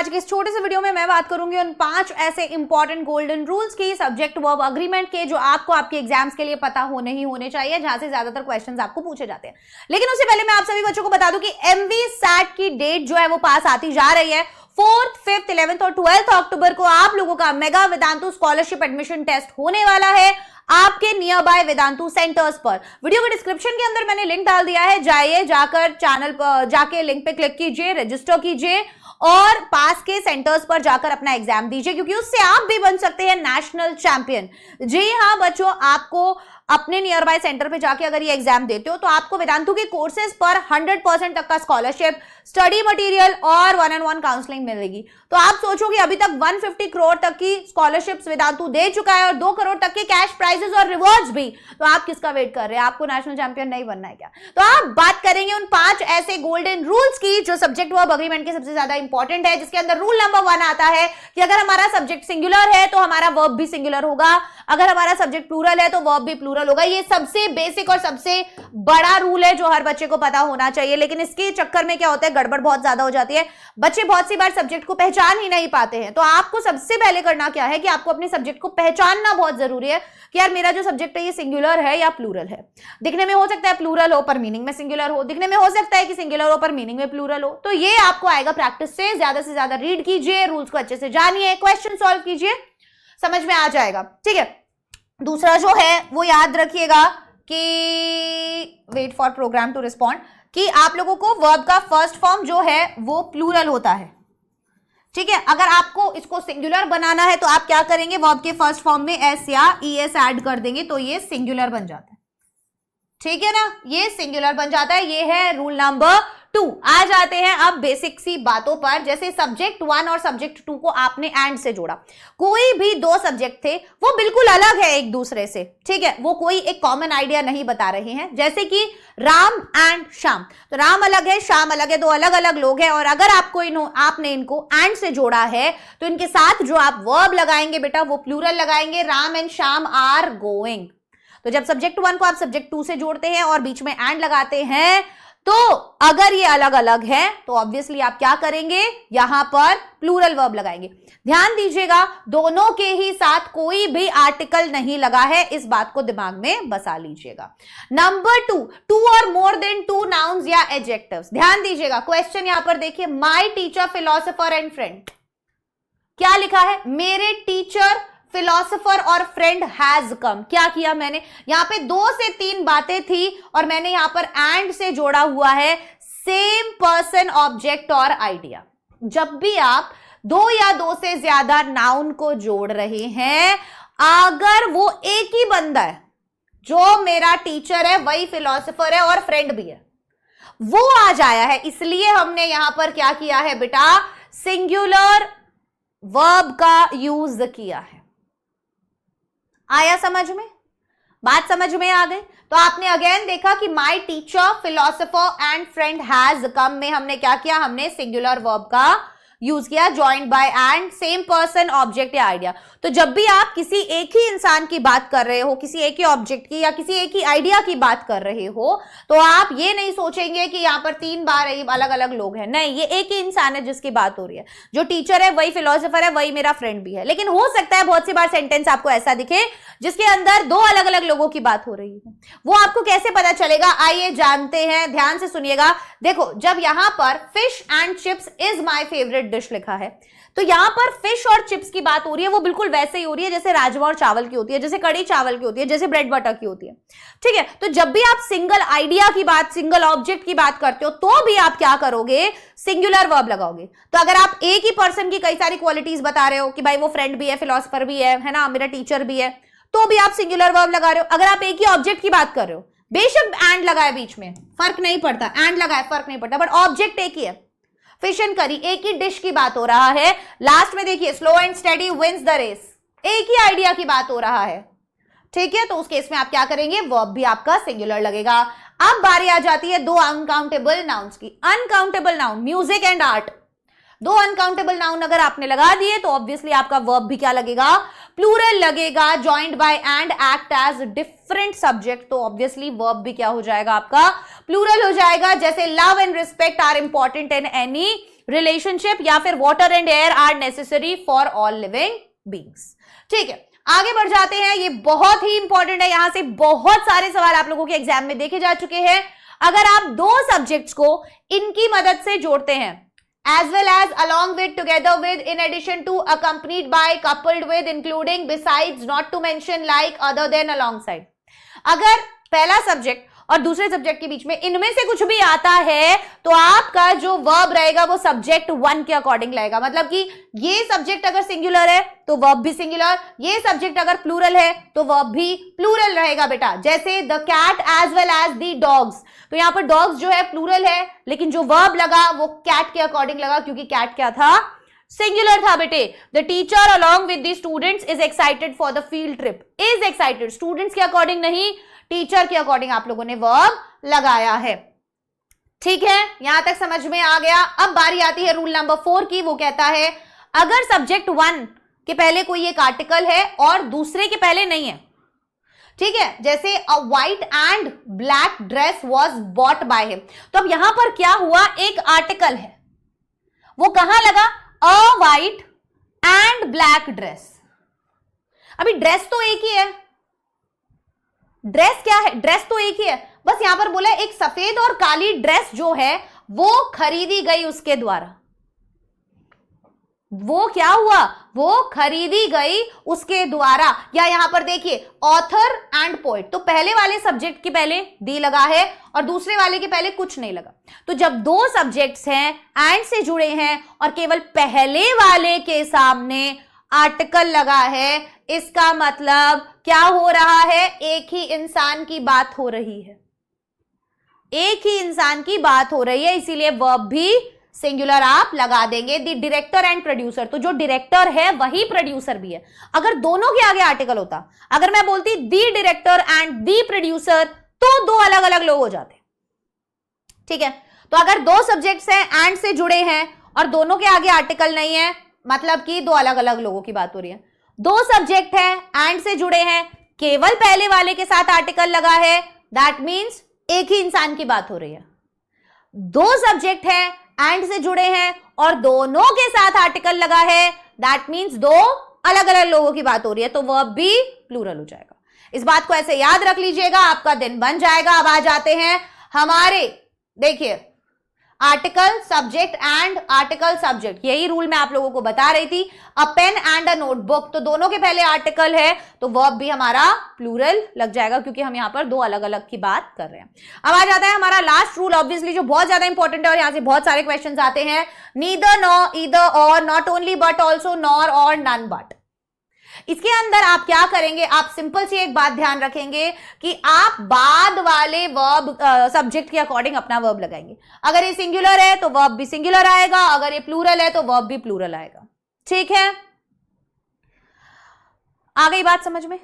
आज के इस छोटे से वीडियो में मैं बात करूंगी उन 5 ऐसे इंपॉर्टेंट गोल्डन रूल्स की सब्जेक्ट वर्ब अग्रीमेंट के, जो आपको आपके एग्जाम्स के लिए पता होने ही होने चाहिए, जहां से ज्यादातर क्वेश्चंस आपको पूछे जाते हैं। लेकिन उससे पहले मैं आप सभी बच्चों को बता दूं कि MVSAT की डेट जो है वो पास आती जा रही है। 4th, 5th, 11th और 12th अक्टूबर को आप लोगों का mega Vedantu scholarship admission test होने वाला है आपके नियर बाय वेदांतु सेंटर्स पर। वीडियो के डिस्क्रिप्शन के अंदर मैंने लिंक डाल दिया है, जाइए जाकर चैनल पर जाके लिंक पे क्लिक कीजिए, रजिस्टर कीजिए और पास के सेंटर्स पर जाकर अपना एग्जाम दीजिए, क्योंकि उससे आप भी बन सकते हैं नेशनल चैंपियन। जी हाँ बच्चों, आपको अपने नियर बाय सेंटर पे जाके अगर ये एग्जाम देते हो तो आपको वेदांतु के कोर्सेज पर 100% तक का स्कॉलरशिप, स्टडी मटेरियल और 1-on-1 काउंसलिंग मिलेगी। तो आप सोचोगे अभी तक 150 करोड़ तक की स्कॉलरशिप्स वेदांतु दे चुका है और 2 करोड़ तक के कैश प्राइजेस और रिवॉर्ड्स भी, तो आप किसका वेट कर रहे हैं? आपको नेशनल चैंपियन नहीं बनना है क्या? तो आप बात करेंगे उन 5 ऐसे गोल्डन रूल्स की जो सब्जेक्ट वर्ब अग्रीमेंट के सबसे ज्यादा इंपॉर्टेंट है, जिसके अंदर रूल नंबर 1 आता है कि अगर हमारा सब्जेक्ट सिंगुलर है तो हमारा वर्ब भी सिंगुलर होगा, अगर हमारा सब्जेक्ट प्लूरल है तो वर्ब भी प्लूरल होगा। ये सबसे बेसिक और सबसे बड़ा रूल है जो हर बच्चे को पता होना चाहिए, लेकिन इसके चक्कर में क्या होता है, गड़बड़ बहुत ज्यादा हो जाती है। बच्चे बहुत सी बार सब्जेक्ट को पहचान ही नहीं पाते हैं। तो आपको सबसे पहले करना क्या है कि आपको अपने सब्जेक्ट को पहचानना बहुत जरूरी है कि यार मेरा जो सब्जेक्ट है ये सिंगुलर है या प्लूरल है। दिखने में हो सकता है प्लूरल हो पर मीनिंग में सिंगुलर हो, दिखने में हो सकता है कि सिंगुलर हो पर मीनिंग में प्लूरल हो। तो ये आपको आएगा प्रैक्टिस से ज्यादा रीड कीजिए, रूल्स को अच्छे से जानिए, क्वेश्चन सॉल्व कीजिए, समझ में आ जाएगा। ठीक है, दूसरा जो है वो याद रखिएगा कि wait for program to respond, कि आप लोगों को वर्ब का फर्स्ट फॉर्म जो है वो प्लूरल होता है। ठीक है, अगर आपको इसको सिंगुलर बनाना है तो आप क्या करेंगे, वर्ब के फर्स्ट फॉर्म में एस या ईएस ऐड कर देंगे तो ये सिंगुलर बन जाता है। ठीक है ना, ये सिंगुलर बन जाता है। ये है रूल नंबर 2। आ जाते हैं अब बेसिक सी बातों पर, जैसे सब्जेक्ट 1 और सब्जेक्ट 2 को आपने एंड से जोड़ा। कोई भी 2 सब्जेक्ट थे वो बिल्कुल अलग है एक दूसरे से, ठीक है, वो कोई एक कॉमन आइडिया नहीं बता रहे हैं। जैसे कि राम एंड श्याम, तो राम अलग है, श्याम अलग है, 2 अलग अलग लोग हैं, और अगर आपने इनको एंड से जोड़ा है तो इनके साथ जो आप वर्ब लगाएंगे बेटा वो प्लूरल लगाएंगे, Ram and Shyam are going. तो जब सब्जेक्ट 1 को आप सब्जेक्ट 2 से जोड़ते हैं और बीच में एंड लगाते हैं, तो अगर ये अलग अलग है तो ऑब्वियसली आप क्या करेंगे, यहां पर प्लूरल वर्ब लगाएंगे। ध्यान दीजिएगा, दोनों के ही साथ कोई भी आर्टिकल नहीं लगा है, इस बात को दिमाग में बसा लीजिएगा। नंबर 2 और मोर देन 2 नाउन्स या एडजेक्टिव्स। ध्यान दीजिएगा, क्वेश्चन यहां पर देखिए, my teacher philosopher and friend, क्या लिखा है, मेरे टीचर फिलोसोफर और फ्रेंड हैज कम। क्या किया मैंने, यहां पे 2 से 3 बातें थी और मैंने यहां पर एंड से जोड़ा हुआ है सेम पर्सन, ऑब्जेक्ट और आइडिया। जब भी आप 2 या 2 से ज्यादा नाउन को जोड़ रहे हैं, अगर वो एक ही बंदा है, जो मेरा टीचर है वही फिलोसोफर है और फ्रेंड भी है, वो आ जाया है, इसलिए हमने यहां पर क्या किया है बेटा, सिंगुलर वर्ब का यूज किया है। आया समझ में, बात समझ में आ गई? तो आपने अगेन देखा कि my teacher philosopher and friend has come में हमने क्या किया, हमने सिंगुलर वर्ब का यूज किया, joined by and, same person, object या आइडिया। तो जब भी आप किसी एक ही इंसान की बात कर रहे हो, किसी एक ही ऑब्जेक्ट की या किसी एक ही आइडिया की बात कर रहे हो, तो आप ये नहीं सोचेंगे कि यहाँ पर 3 बार अलग अलग लोग हैं। नहीं, ये एक ही इंसान है जिसकी बात हो रही है, जो टीचर है वही फिलोसोफर है, वही मेरा फ्रेंड भी है। लेकिन हो सकता है बहुत सी बार सेंटेंस आपको ऐसा दिखे जिसके अंदर 2 अलग अलग लोगों की बात हो रही है। वो आपको कैसे पता चलेगा, आइए जानते हैं, ध्यान से सुनिएगा। देखो, जब यहां पर fish and chips is my favourite dish लिखा है, तो यहां पर फिश और चिप्स की बात हो रही है, वो बिल्कुल वैसे ही हो रही है जैसे राजमा और चावल की होती है, जैसे कड़ी चावल की होती है, जैसे ब्रेड बटर की होती है। ठीक है, तो जब भी आप सिंगल आइडिया की बात, सिंगल ऑब्जेक्ट की बात करते हो, तो भी आप क्या करोगे, सिंगुलर वर्ब लगाओगे। तो अगर आप एक ही पर्सन की कई सारी क्वालिटीज बता रहे हो कि भाई वो फ्रेंड भी है, फिलोसोफर भी है ना, मेरा टीचर भी है, तो भी आप सिंगुलर वर्ब लगा रहे हो। अगर आप एक ही ऑब्जेक्ट की बात कर रहे हो, बेशक एंड लगाए बीच में, फर्क नहीं पड़ता, एंड लगाए फर्क नहीं पड़ता, बट ऑब्जेक्ट एक ही है, फिश एंड करी, एक ही डिश की बात हो रहा है। लास्ट में देखिए, slow and steady wins the race, एक ही आइडिया की बात हो रहा है। ठीक है, तो उस केस में आप क्या करेंगे, वर्ब भी आपका सिंगुलर लगेगा। अब बारी आ जाती है 2 अनकाउंटेबल नाउन्स की। Uncountable noun, music and art, 2 uncountable noun अगर आपने लगा दिए तो ऑब्वियसली आपका वर्ब भी क्या लगेगा, प्लूरल लगेगा, joined by and, act as different subject, तो ऑब्वियसली वर्ब भी क्या हो जाएगा आपका, प्लूरल हो जाएगा। जैसे love and respect are important in any relationship या फिर water and air are necessary for all living beings. ठीक है, आगे बढ़ जाते हैं। ये बहुत ही इंपॉर्टेंट है, यहां से बहुत सारे सवाल आप लोगों के एग्जाम में देखे जा चुके हैं। अगर आप दो सब्जेक्ट्स को इनकी मदद से जोड़ते हैं, as well as along with, together with, in addition to, accompanied by, coupled with, including, besides, not to mention, like, other than, alongside, अगर पहला सब्जेक्ट और दूसरे सब्जेक्ट के बीच में इनमें से कुछ भी आता है तो आपका जो वर्ब रहेगा वो सब्जेक्ट वन के अकॉर्डिंग लगेगा। मतलब कि ये सब्जेक्ट अगर सिंगुलर है तो वर्ब भी सिंगुलर, ये सब्जेक्ट अगर प्लूरल है तो वर्ब भी प्लूरल रहेगा बेटा। जैसे the cat as well as the dogs, तो यहां पर डॉग्स जो है प्लूरल है, लेकिन जो वर्ब लगा वो कैट के अकॉर्डिंग लगा, क्योंकि कैट क्या था, सिंगुलर था बेटे। The teacher along with the students is excited for the field trip, is excited students के अकॉर्डिंग नहीं, टीचर के अकॉर्डिंग आप लोगों ने वर्ब लगाया है। ठीक है, यहां तक समझ में आ गया। अब बारी आती है रूल नंबर 4 की। वो कहता है अगर सब्जेक्ट 1 के पहले कोई एक आर्टिकल है और दूसरे के पहले नहीं है, ठीक है, जैसे a white and black dress was bought by him, तो अब यहां पर क्या हुआ, एक आर्टिकल है, वो कहां लगा, अ व्हाइट एंड ब्लैक ड्रेस। अभी ड्रेस तो एक ही है, ड्रेस क्या है, ड्रेस तो एक ही है, बस यहां पर बोला एक सफेद और काली ड्रेस जो है वो खरीदी गई उसके द्वारा। वो क्या हुआ, वो खरीदी गई उसके द्वारा। या यहां पर देखिए ऑथर एंड पोएट, तो पहले वाले सब्जेक्ट के पहले दी लगा है और दूसरे वाले के पहले कुछ नहीं लगा। तो जब दो सब्जेक्ट्स हैं एंड से जुड़े हैं और केवल पहले वाले के सामने आर्टिकल लगा है, इसका मतलब क्या हो रहा है, एक ही इंसान की बात हो रही है, एक ही इंसान की बात हो रही है, इसीलिए वर्ब भी सिंगुलर आप लगा देंगे। द डायरेक्टर एंड प्रोड्यूसर, तो जो डायरेक्टर है वही प्रोड्यूसर भी है। अगर दोनों के आगे आर्टिकल होता, अगर मैं बोलती the director and the producer, तो दो अलग अलग लोग हो जाते। ठीक है, तो अगर दो सब्जेक्ट्स हैं एंड से जुड़े हैं और दोनों के आगे आर्टिकल नहीं है, मतलब कि दो अलग अलग लोगों की बात हो रही है। दो सब्जेक्ट हैं एंड से जुड़े हैं, केवल पहले वाले के साथ आर्टिकल लगा है, दैट मींस एक ही इंसान की बात हो रही है। दो सब्जेक्ट हैं एंड से जुड़े हैं और दोनों के साथ आर्टिकल लगा है, दैट मींस दो अलग अलग लोगों की बात हो रही है, तो वर्ब भी प्लूरल हो जाएगा। इस बात को ऐसे याद रख लीजिएगा, आपका दिन बन जाएगा। अब आ जाते हैं हमारे, देखिए, article subject and article subject, यही रूल मैं आप लोगों को बता रही थी। अ पेन एंड अ नोटबुक, तो दोनों के पहले आर्टिकल है तो वर्ब भी हमारा प्लूरल लग जाएगा, क्योंकि हम यहां पर दो अलग अलग की बात कर रहे हैं। अब आ जाता है हमारा लास्ट रूल, ऑब्वियसली जो बहुत ज्यादा इंपॉर्टेंट है और यहां से बहुत सारे क्वेश्चंस आते हैं। नीदर, नॉर, ईदर, और, not only but also, nor और, नन बट। इसके अंदर आप क्या करेंगे, आप सिंपल सी एक बात ध्यान रखेंगे कि आप बाद वाले वर्ब सब्जेक्ट के अकॉर्डिंग अपना वर्ब लगाएंगे। अगर ये सिंगुलर है तो वर्ब भी सिंगुलर आएगा, अगर ये प्लूरल है तो वर्ब भी प्लूरल आएगा। ठीक है, आ गई बात समझ में?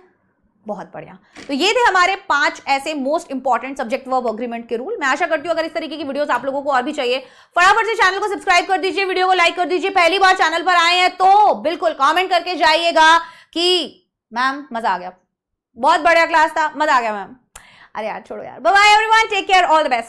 बहुत बढ़िया। तो ये थे हमारे 5 ऐसे most important subject verb agreement के रूल। मैं आशा करती हूं अगर इस तरीके की वीडियोस आप लोगों को और भी चाहिए, फटाफट से चैनल को सब्सक्राइब कर दीजिए, वीडियो को लाइक कर दीजिए। पहली बार चैनल पर आए हैं तो बिल्कुल कमेंट करके जाइएगा कि मैम मजा आ गया, बहुत बढ़िया क्लास था, मजा आ गया मैम। अरे यार छोड़ो यार, bye bye everyone, take care, all the best.